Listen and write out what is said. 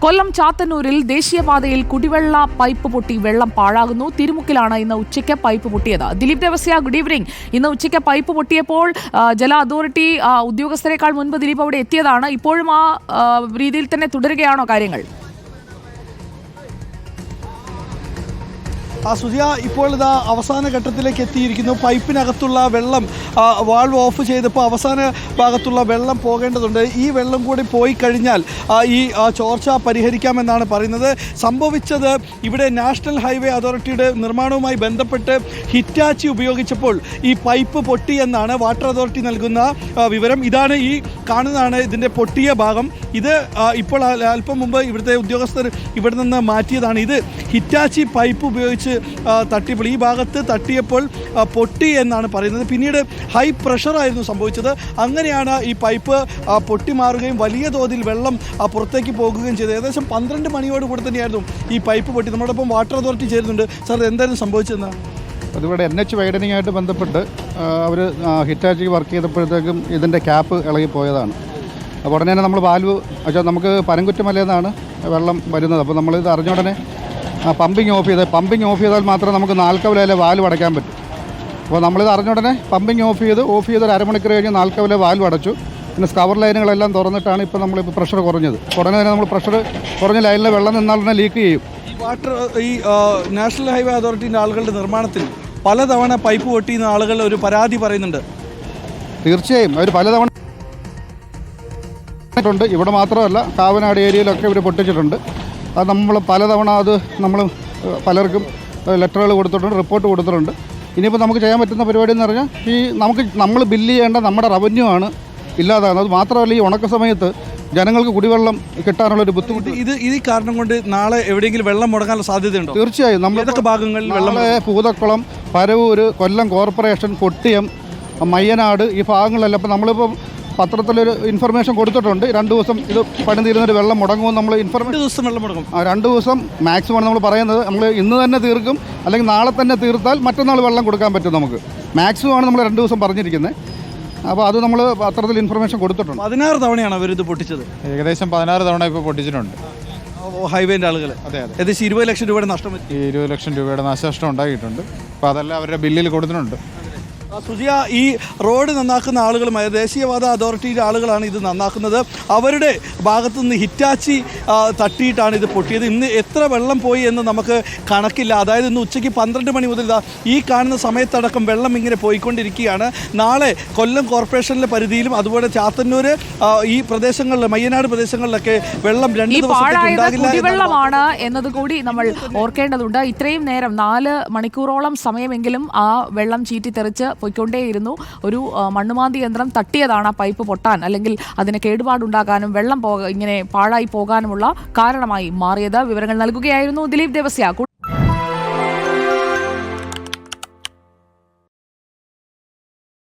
കൊല്ലം ചാത്തന്നൂരിൽ ദേശീയപാതയിൽ കുടിവെള്ള പൈപ്പ് പൊട്ടി വെള്ളം പാഴാകുന്നു. തിരുമുക്കിലാണ് ഇന്ന് ഉച്ചയ്ക്ക് പൈപ്പ് പൊട്ടിയത്. Dileep Devasya, good evening. ഇന്ന് ഉച്ചയ്ക്ക് പൈപ്പ് പൊട്ടിയപ്പോൾ ജല അതോറിറ്റി ഉദ്യോഗസ്ഥരെക്കാൾ മുൻപ് ദിലീപ് അവിടെ എത്തിയതാണ്. ഇപ്പോഴും ആ രീതിയിൽ തന്നെ തുടരുകയാണോ കാര്യങ്ങൾ? സുജിയ, ഇപ്പോൾ ഇതാ അവസാന ഘട്ടത്തിലേക്ക് എത്തിയിരിക്കുന്നു. പൈപ്പിനകത്തുള്ള വെള്ളം വാൾവ് ഓഫ് ചെയ്തപ്പോൾ അവസാന ഭാഗത്തുള്ള വെള്ളം പോകേണ്ടതുണ്ട്. ഈ വെള്ളം കൂടി പോയി കഴിഞ്ഞാൽ ഈ ചോർച്ച പരിഹരിക്കാമെന്നാണ് പറയുന്നത്. സംഭവിച്ചത് ഇവിടെ നാഷണൽ ഹൈവേ അതോറിറ്റിയുടെ നിർമ്മാണവുമായി ബന്ധപ്പെട്ട് ഹിറ്റാച്ചി ഉപയോഗിച്ചപ്പോൾ ഈ പൈപ്പ് പൊട്ടി എന്നാണ് വാട്ടർ അതോറിറ്റി നൽകുന്ന വിവരം. ഇതാണ് ഈ കാണുന്നതാണ് ഇതിൻ്റെ പൊട്ടിയ ഭാഗം. ഇത് ഇപ്പോൾ അല്പം മുമ്പ് ഇവിടുത്തെ ഉദ്യോഗസ്ഥർ ഇവിടെ നിന്ന് മാറ്റിയതാണ്. ഇത് ഹിറ്റാച്ചി പൈപ്പ് ഉപയോഗിച്ച് തട്ടിയപ്പോൾ ഈ ഭാഗത്ത് തട്ടിയപ്പോൾ പൊട്ടി എന്നാണ് പറയുന്നത്. പിന്നീട് ഹൈ പ്രഷറായിരുന്നു സംഭവിച്ചത്. അങ്ങനെയാണ് ഈ പൈപ്പ് പൊട്ടി മാറുകയും വലിയ തോതിൽ വെള്ളം പുറത്തേക്ക് പോകുകയും ചെയ്തത്. ഏകദേശം 12 മണിയോട് കൂടെ തന്നെയായിരുന്നു ഈ പൈപ്പ് പൊട്ടി. നമ്മളോടൊപ്പം വാട്ടർ അതോറിറ്റി ചേരുന്നുണ്ട്. സാർ, എന്തായിരുന്നു സംഭവിച്ചതെന്ന്? അതിവിടെ NH വൈഡനിങ് ആയിട്ട് ബന്ധപ്പെട്ട് അവർ ഹിറ്റാച്ചിക്ക് വർക്ക് ചെയ്തപ്പോഴത്തേക്കും ഇതിൻ്റെ ക്യാപ്പ് ഇളകിപ്പോയതാണ്. അപ്പോൾ ഉടനെ തന്നെ നമ്മൾ വാൽവ് വെച്ചാൽ നമുക്ക് പനംകുറ്റമലയിൽ നിന്നാണ് വെള്ളം വരുന്നത്. അപ്പോൾ നമ്മളിത് അറിഞ്ഞ ഉടനെ പമ്പിങ് ഓഫ് ചെയ്താൽ മാത്രമേ നമുക്ക് നാൽക്കവലയിലെ വാൽവ് അടയ്ക്കാൻ പറ്റും. അപ്പോൾ നമ്മളിത് അറിഞ്ഞ ഉടനെ പമ്പിങ് ഓഫ് ചെയ്ത് ഒരു അരമണിക്കൂർ കഴിഞ്ഞ് നാൽക്കവലെ വാൽവ് അടച്ചു. പിന്നെ സ്കവർ ലൈനുകളെല്ലാം തുറന്നിട്ടാണ് ഇപ്പോൾ നമ്മളിപ്പോൾ പ്രഷർ കുറഞ്ഞത്. ഉടനെ തന്നെ നമ്മൾ പ്രഷർ കുറഞ്ഞ ലൈനിലെ വെള്ളം നിന്നാൽ ഉടനെ ലീക്ക് ചെയ്യും. ഈ നാഷണൽ ഹൈവേ അതോറിറ്റിൻ്റെ ആളുകളുടെ നിർമ്മാണത്തിൽ പലതവണ പൈപ്പ് പൊട്ടിയുന്ന ആളുകൾ ഒരു പരാതി പറയുന്നുണ്ട്. തീർച്ചയായും അവർ പലതവണ ഇവിടെ മാത്രമല്ല കാവനാട് ഏരിയയിലൊക്കെ ഇവർ പൊട്ടിച്ചിട്ടുണ്ട്. അത് നമ്മൾ പലതവണ നമ്മൾ പലർക്കും ലെറ്ററുകൾ കൊടുത്തിട്ടുണ്ട്, റിപ്പോർട്ട് കൊടുത്തിട്ടുണ്ട്. ഇനിയിപ്പോൾ നമുക്ക് ചെയ്യാൻ പറ്റുന്ന പരിപാടി എന്ന് പറഞ്ഞാൽ നമ്മൾ ബില്ല് ചെയ്യേണ്ട നമ്മുടെ റവന്യൂ ആണ് ഇല്ലാതാകുന്നത്. അത് മാത്രമല്ല ഈ ഉണക്ക സമയത്ത് ജനങ്ങൾക്ക് കുടിവെള്ളം കിട്ടാനുള്ളൊരു ബുദ്ധിമുട്ട് ഇത് കാരണം കൊണ്ട് നാളെ എവിടെയെങ്കിലും വെള്ളം മുടങ്ങാനുള്ള സാധ്യതയുണ്ടോ? തീർച്ചയായും നമ്മുടെ ഭാഗങ്ങളിൽ നമ്മളെ പൂതക്കുളം, പരവൂർ, കൊല്ലം കോർപ്പറേഷൻ, കൊട്ടിയം, മയ്യനാട് ഈ ഭാഗങ്ങളിലെല്ലാം ഇപ്പോൾ നമ്മളിപ്പോൾ പത്രത്തിലൊരു ഇൻഫർമേഷൻ കൊടുത്തിട്ടുണ്ട്. 2 ദിവസം ഇത് പണി തീരുന്നൊരു വെള്ളം മുടങ്ങുമെന്ന് നമ്മൾ ഇൻഫർമേഷൻ വെള്ളം മുടങ്ങും. 2 ദിവസം മാക്സിമം നമ്മൾ പറയുന്നത്. നമ്മൾ ഇന്ന് തന്നെ തീർക്കും, അല്ലെങ്കിൽ നാളെ തന്നെ തീർത്താൽ മറ്റന്നാൾ വെള്ളം കൊടുക്കാൻ പറ്റും. നമുക്ക് മാക്സിമം ആണ് നമ്മൾ 2 ദിവസം പറഞ്ഞിരിക്കുന്നത്. അപ്പോൾ അത് നമ്മൾ പത്രത്തിൽ ഇൻഫർമേഷൻ കൊടുത്തിട്ടുണ്ട്. 16 തവണയാണ് അവരിത് പൊട്ടിച്ചത്. ഏകദേശം 16 തവണ ഇപ്പോൾ പൊട്ടിച്ചിട്ടുണ്ട് ഹൈവേൻ്റെ ആളുകൾ. അതെ. ഏകദേശം 20 ലക്ഷം രൂപയുടെ നഷ്ടം. 20 ലക്ഷം രൂപയുടെ നാശനഷ്ടം ഉണ്ടാക്കിയിട്ടുണ്ട്. അപ്പോൾ അതെല്ലാം അവരുടെ ബില്ലിൽ കൊടുത്തിട്ടുണ്ട്. സുജിയ, ഈ റോഡ് നന്നാക്കുന്ന ആളുകളും ദേശീയപാത അതോറിറ്റിയുടെ ആളുകളാണ് ഇത് നന്നാക്കുന്നത്. അവരുടെ ഭാഗത്തു നിന്ന് ഹിറ്റാച്ചി തട്ടിയിട്ടാണ് ഇത് പൊട്ടിയത്. ഇന്ന് എത്ര വെള്ളം പോയി എന്ന് നമുക്ക് കണക്കില്ല. അതായത് ഇന്ന് ഉച്ചയ്ക്ക് 12 മണി മുതൽ ഈ കാണുന്ന സമയത്തടക്കം വെള്ളം ഇങ്ങനെ പോയിക്കൊണ്ടിരിക്കുകയാണ്. നാളെ കൊല്ലം കോർപ്പറേഷനിലെ പരിധിയിലും അതുപോലെ ചാത്തന്നൂർ ഈ പ്രദേശങ്ങളിൽ, മയ്യനാട് പ്രദേശങ്ങളിലൊക്കെ വെള്ളം 2 ദിവസത്തേക്ക് കുടിവെള്ളമാണ് എന്നത് കൂടി നമ്മൾ ഓർക്കേണ്ടതുണ്ട്. ഇത്രയും നേരം 4 മണിക്കൂറോളം സമയമെങ്കിലും ആ വെള്ളം ചീറ്റിത്തെറിച്ച് പോയിക്കൊണ്ടേയിരുന്നു. ഒരു മണ്ണുമാന്തി യന്ത്രം തട്ടിയതാണ് ആ പൈപ്പ് പൊട്ടാൻ, അല്ലെങ്കിൽ അതിന് കേടുപാടുണ്ടാകാനും വെള്ളം ഇങ്ങനെ പാഴായി പോകാനുമുള്ള കാരണമായി മാറിയത്. വിവരങ്ങൾ നൽകുകയായിരുന്നു ദിലീപ് ദേവസ്യ.